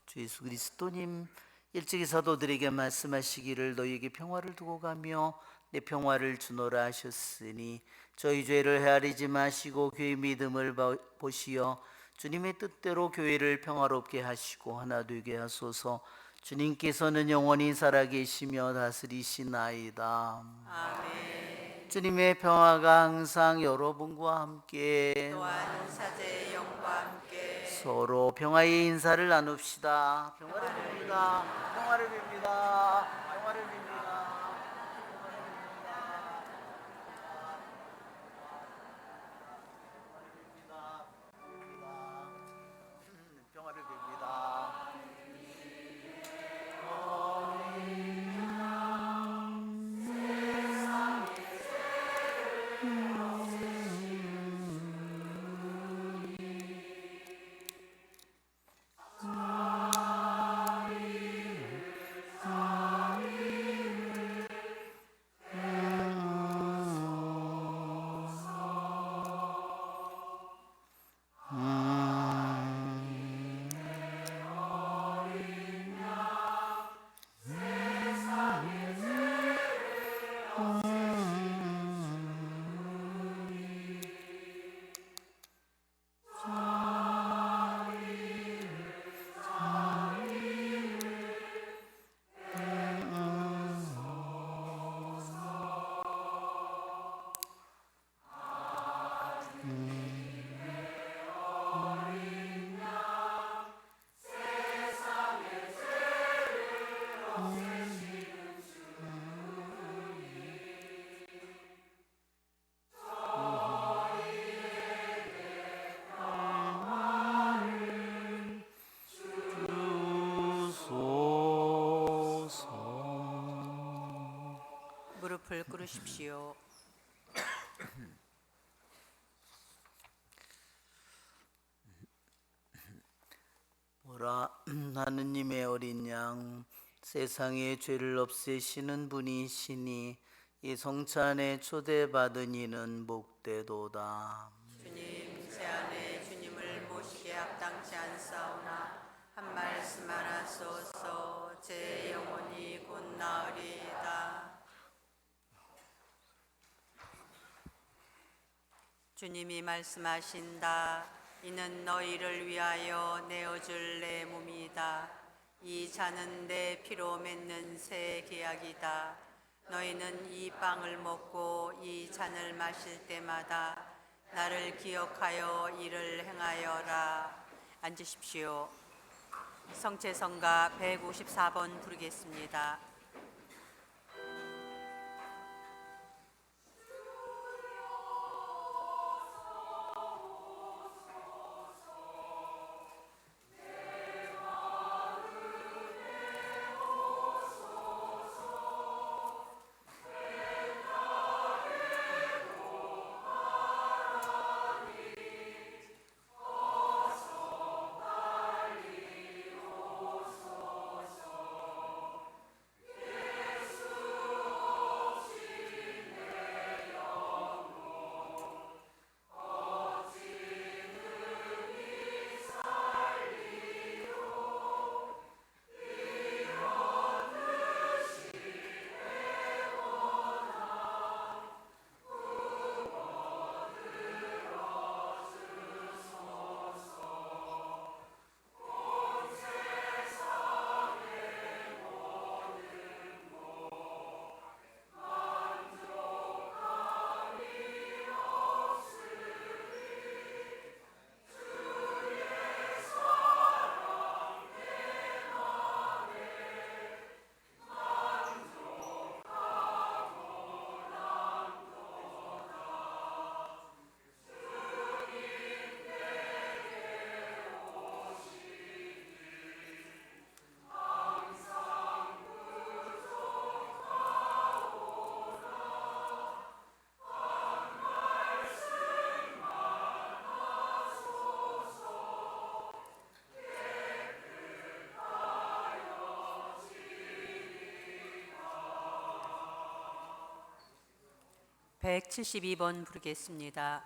주 예수 그리스도님 일찍이 사도들에게 말씀하시기를 너희에게 평화를 두고 가며 내 평화를 주노라 하셨으니 저희 죄를 헤아리지 마시고 교회의 믿음을 보시어 주님의 뜻대로 교회를 평화롭게 하시고 하나 되게 하소서. 주님께서는 영원히 살아계시며 다스리시나이다. 아멘. 주님의 평화가 항상 여러분과 함께 또한 사제의 영과 함께 서로 평화의 인사를 나눕시다. 평화를 빕니다. 평화를 빕니다. 평화를 빕니다. 평화를 빕니다. 무릎을 꿇으십시오. 보라, 하느님의 어린 양 세상의 죄를 없애시는 분이시니 이 성찬에 초대받은 이는 복되도다. 주님, 제 안에 주님을 모시게 합당치 않사오나 한 말씀만 하소서. 제 영혼이 곧 나으리이다. 주님이 말씀하신다. 이는 너희를 위하여 내어줄 내 몸이다. 이 잔은 내 피로 맺는 새 계약이다. 너희는 이 빵을 먹고 이 잔을 마실 때마다 나를 기억하여 이를 행하여라. 앉으십시오. 성체성가 154번 부르겠습니다. 172번 부르겠습니다.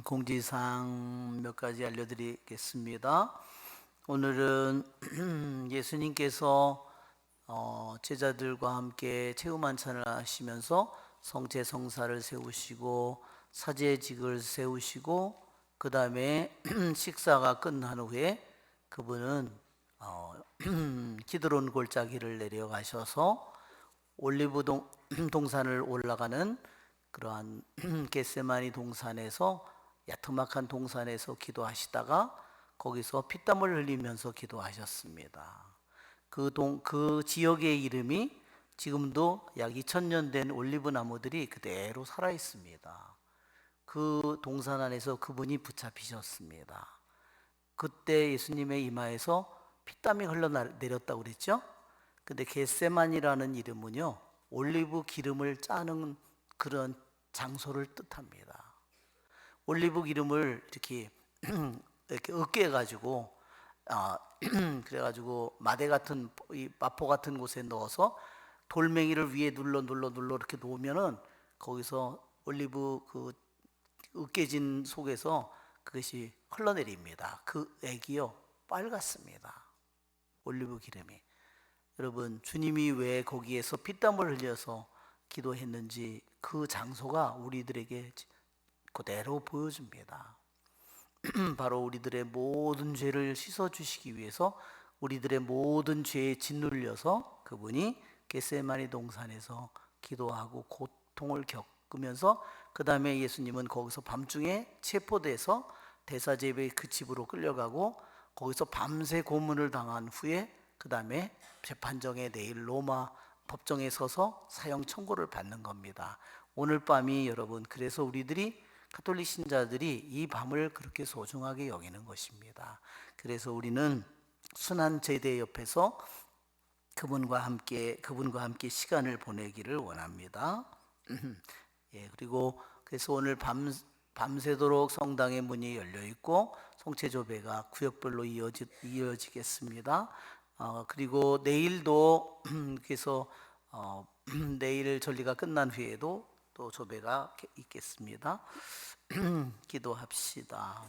공지사항 몇 가지 알려드리겠습니다. 오늘은 예수님께서 제자들과 함께 체험만찬을 하시면서 성제성사를 세우시고 사제직을 세우시고 그 다음에 식사가 끝난 후에 그분은 기드론 골짜기를 내려가셔서 올리브 동산을 올라가는 그러한 겟세마니 동산에서 야트막한 동산에서 기도하시다가 거기서 피땀을 흘리면서 기도하셨습니다. 그 지역의 이름이 지금도 약 2000년 된 올리브 나무들이 그대로 살아 있습니다. 그 동산 안에서 그분이 붙잡히셨습니다. 그때 예수님의 이마에서 피땀이 흘러내렸다고 그랬죠? 근데 겟세만이라는 이름은요, 올리브 기름을 짜는 그런 장소를 뜻합니다. 올리브 기름을 이렇게 으깨 가지고 그래가지고 마대 같은 이 마포 같은 곳에 넣어서 돌멩이를 위에 눌러 이렇게 놓으면은 거기서 올리브 그 으깨진 속에서 그것이 흘러내립니다. 그 액이요 빨갛습니다. 올리브 기름이. 여러분, 주님이 왜 거기에서 피땀을 흘려서 기도했는지 그 장소가 우리들에게 그대로 보여줍니다. 바로 우리들의 모든 죄를 씻어주시기 위해서 우리들의 모든 죄에 짓눌려서 그분이 겟세마니 동산에서 기도하고 고통을 겪으면서 그 다음에 예수님은 거기서 밤중에 체포돼서 대사제비의 그 집으로 끌려가고 거기서 밤새 고문을 당한 후에 그 다음에 재판정에 내일 로마 법정에 서서 사형 청구를 받는 겁니다. 오늘 밤이 여러분, 그래서 우리들이 가톨릭 신자들이 이 밤을 그렇게 소중하게 여기는 것입니다. 그래서 우리는 순환 제대 옆에서 그분과 함께 시간을 보내기를 원합니다. 예, 그리고 그래서 오늘 밤새도록 성당의 문이 열려 있고 성체조배가 구역별로 이어지겠습니다. 그리고 내일도 그래서 내일 전리가 끝난 후에도 또 조배가 있겠습니다. 기도합시다.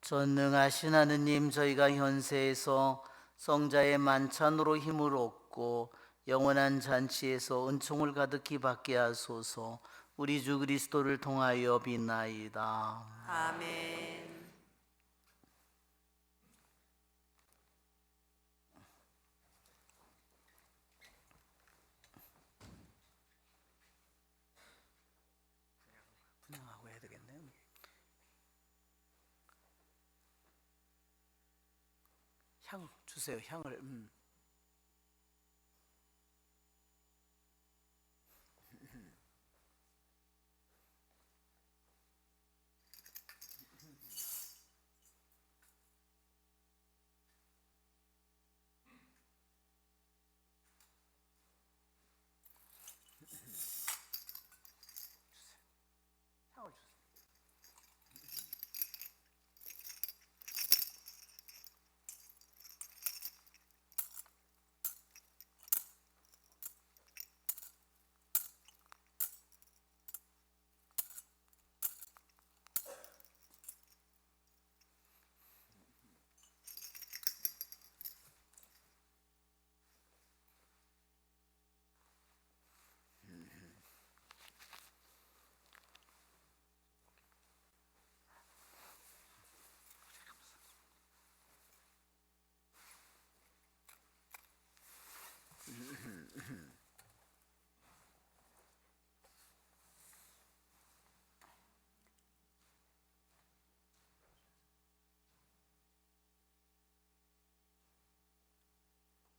전능하신 하느님, 저희가 현세에서 성자의 만찬으로 힘을 얻고 영원한 잔치에서 은총을 가득히 받게 하소서. 우리 주 그리스도를 통하여 비나이다. 아멘. 분양하고 해야 되겠네요. 향 주세요. 향을. 향을 주세요.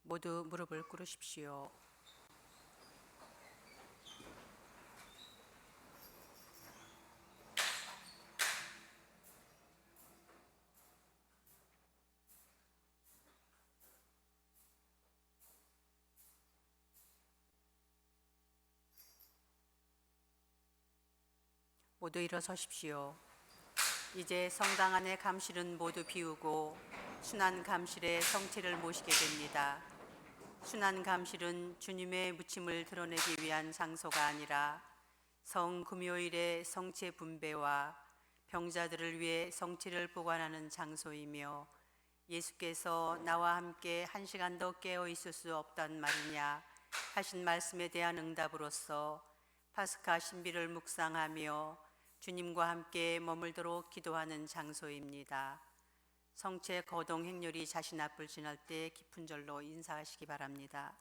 모두 무릎을 꿇으십시오. 모두 일어서십시오. 이제 성당 안의 감실은 모두 비우고 순환 감실에 성체를 모시게 됩니다. 순환 감실은 주님의 무침을 드러내기 위한 장소가 아니라 성 금요일의 성체 분배와 병자들을 위해 성체를 보관하는 장소이며, 예수께서 나와 함께 한 시간 더 깨어 있을 수 없단 말이냐 하신 말씀에 대한 응답으로서 파스카 신비를 묵상하며 주님과 함께 머물도록 기도하는 장소입니다. 성체 거동 행렬이 자신 앞을 지날 때 깊은 절로 인사하시기 바랍니다.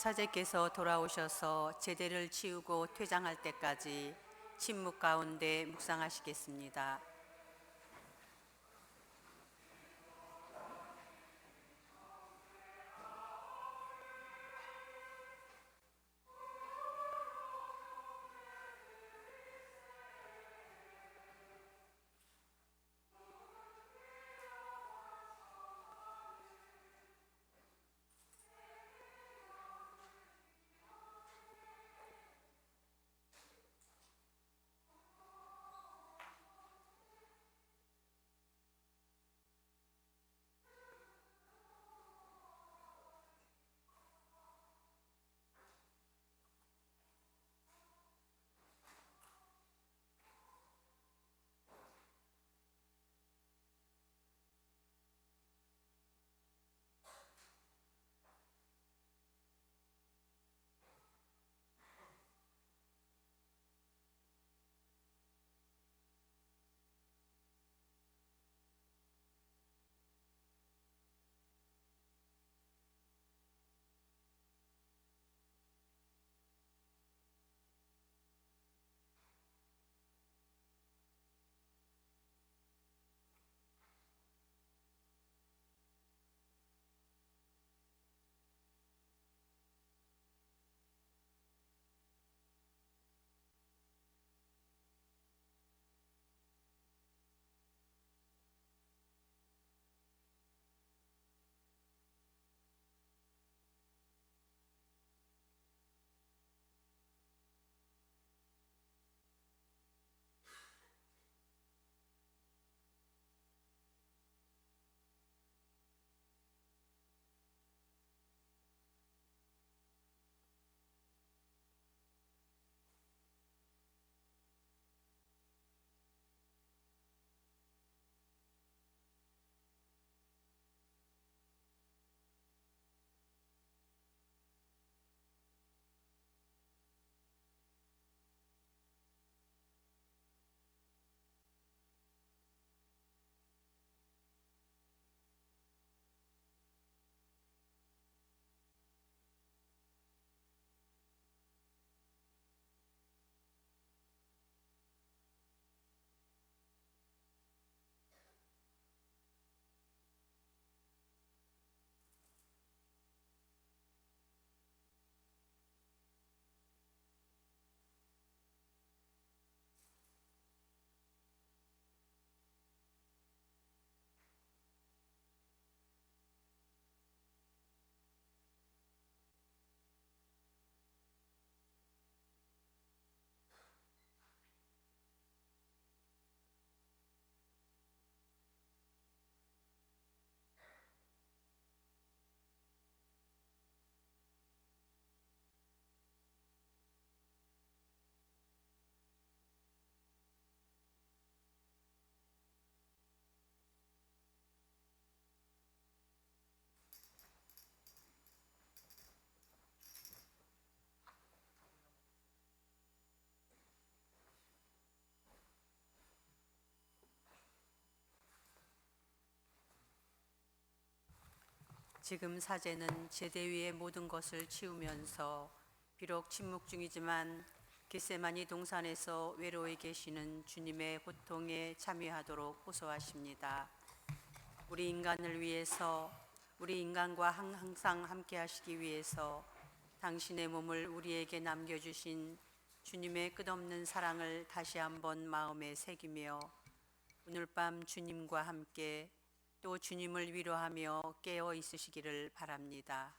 사제께서 돌아오셔서 제대를 치우고 퇴장할 때까지 침묵 가운데 묵상하시겠습니다. 지금 사제는 제대 위의 모든 것을 치우면서 비록 침묵 중이지만 겟세마니 동산에서 외로이 계시는 주님의 고통에 참여하도록 호소하십니다. 우리 인간을 위해서, 우리 인간과 항상 함께 하시기 위해서 당신의 몸을 우리에게 남겨주신 주님의 끝없는 사랑을 다시 한번 마음에 새기며 오늘 밤 주님과 함께 또 주님을 위로하며 깨어 있으시기를 바랍니다.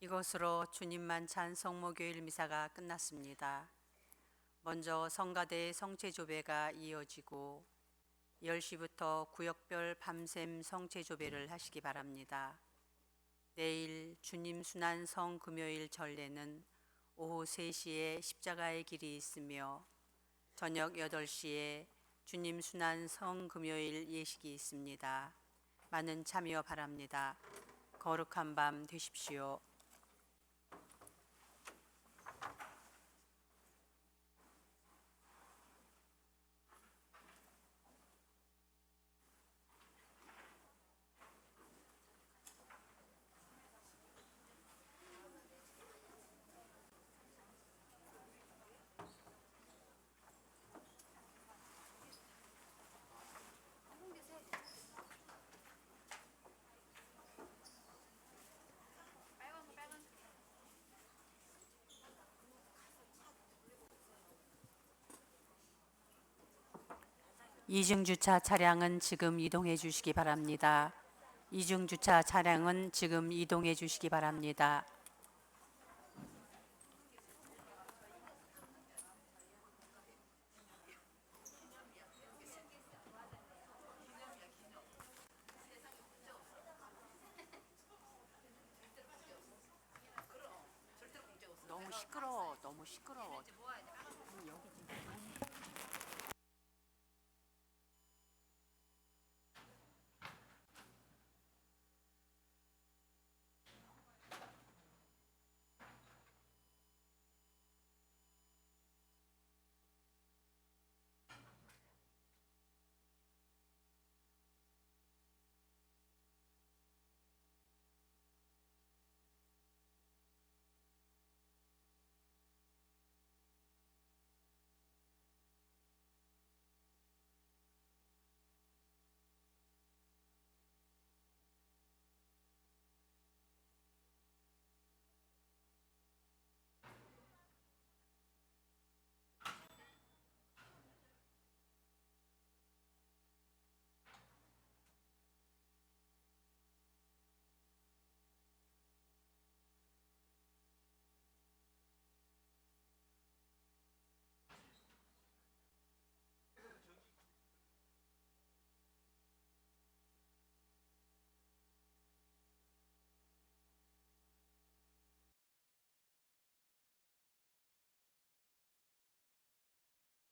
이것으로 주님만 찬송 목요일 미사가 끝났습니다. 먼저 성가대의 성체조배가 이어지고 10시부터 구역별 밤샘 성체조배를 하시기 바랍니다. 내일 주님 순환 성금요일 전례는 오후 3시에 십자가의 길이 있으며 저녁 8시에 주님 순환 성금요일 예식이 있습니다. 많은 참여 바랍니다. 거룩한 밤 되십시오. 이중 주차 차량은 지금 이동해 주시기 바랍니다. 이중 주차 차량은 지금 이동해 주시기 바랍니다. 너무 시끄러워. 너무 시끄러워.